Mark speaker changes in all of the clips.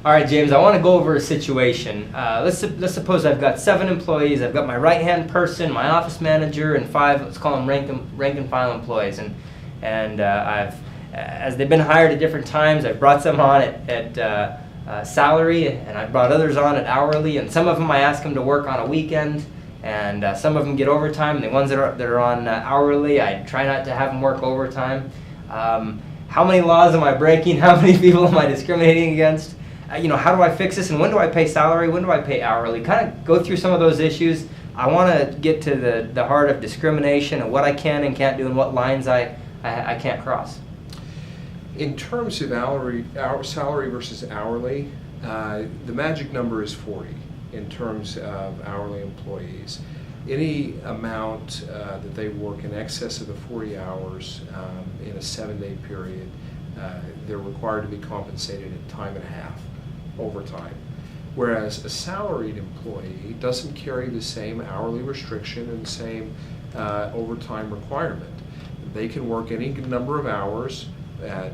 Speaker 1: All right, James, I want to go over a situation. Let's suppose I've got 7 employees. I've got my right-hand person, my office manager, and 5, let's call them rank and file employees. And as they've been hired at different times, I've brought some on at salary, and I've brought others on at hourly, and some of them I ask them to work on a weekend, and some of them get overtime, and the ones that are on hourly, I try not to have them work overtime. How many laws am I breaking? How many people am I discriminating against? How do I fix this, and when do I pay salary? When do I pay hourly? Kind of go through some of those issues. I want to get to the heart of discrimination and what I can and can't do and what lines I can't cross.
Speaker 2: In terms of salary versus hourly, the magic number is 40 in terms of hourly employees. Any amount that they work in excess of the 40 hours in a 7-day period, they're required to be compensated at time and a half overtime. Whereas a salaried employee doesn't carry the same hourly restriction and the same overtime requirement. They can work any number of hours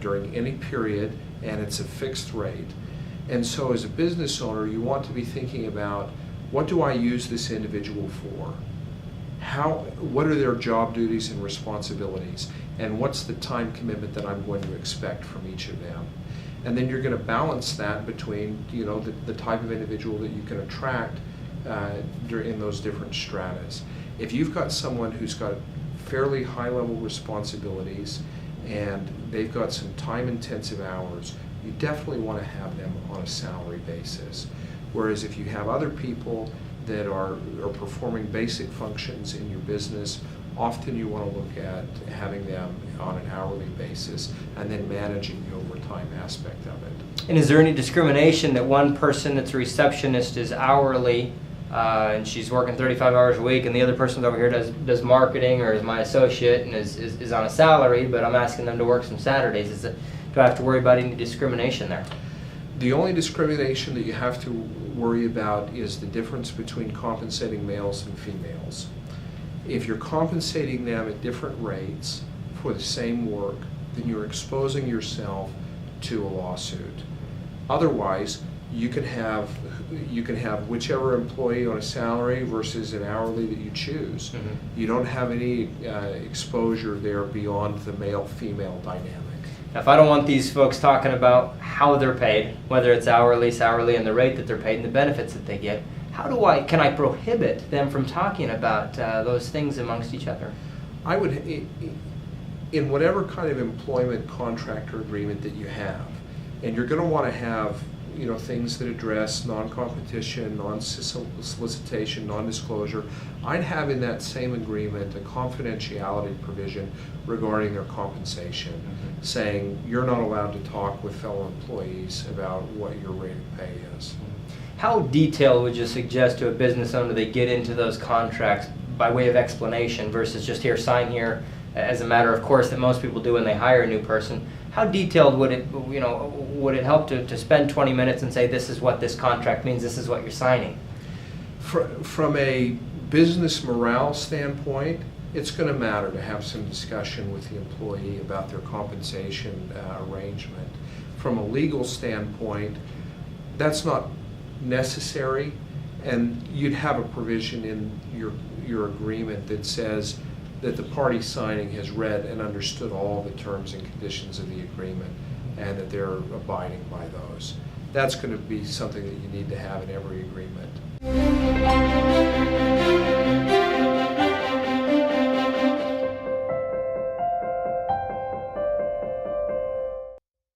Speaker 2: during any period, and it's a fixed rate. And so as a business owner, you want to be thinking about, what do I use this individual for? What are their job duties and responsibilities? And what's the time commitment that I'm going to expect from each of them? And then you're going to balance that between the type of individual that you can attract in those different stratas. If you've got someone who's got fairly high-level responsibilities and they've got some time-intensive hours, you definitely want to have them on a salary basis. Whereas if you have other people that are performing basic functions in your business, often you want to look at having them on an hourly basis and then managing the overtime aspect of it.
Speaker 1: And is there any discrimination that one person that's a receptionist is hourly and she's working 35 hours a week, and the other person over here does marketing or is my associate and is on a salary, but I'm asking them to work some Saturdays? Do I have to worry about any discrimination there?
Speaker 2: The only discrimination that you have to worry about is the difference between compensating males and females. If you're compensating them at different rates for the same work, then you're exposing yourself to a lawsuit. Otherwise, you can have whichever employee on a salary versus an hourly that you choose. Mm-hmm. You don't have any exposure there beyond the male-female dynamic.
Speaker 1: Now, if I don't want these folks talking about how they're paid, whether it's hourly, and the rate that they're paid and the benefits that they get, can I prohibit them from talking about those things amongst each other?
Speaker 2: I would, in whatever kind of employment contract or agreement that you have, and you're going to want to have things that address non-competition, non-solicitation, non-disclosure, I'd have in that same agreement a confidentiality provision regarding their compensation, mm-hmm. saying you're not allowed to talk with fellow employees about what your rate of pay is.
Speaker 1: How detailed would you suggest to a business owner they get into those contracts by way of explanation versus just here, sign here, as a matter of course that most people do when they hire a new person? How detailed would it help to spend 20 minutes and say, this is what this contract means, this is what you're signing?
Speaker 2: From a business morale standpoint, it's going to matter to have some discussion with the employee about their compensation arrangement. From a legal standpoint, that's not necessary, and you'd have a provision in your agreement that says that the party signing has read and understood all the terms and conditions of the agreement and that they're abiding by those. That's going to be something that you need to have in every agreement.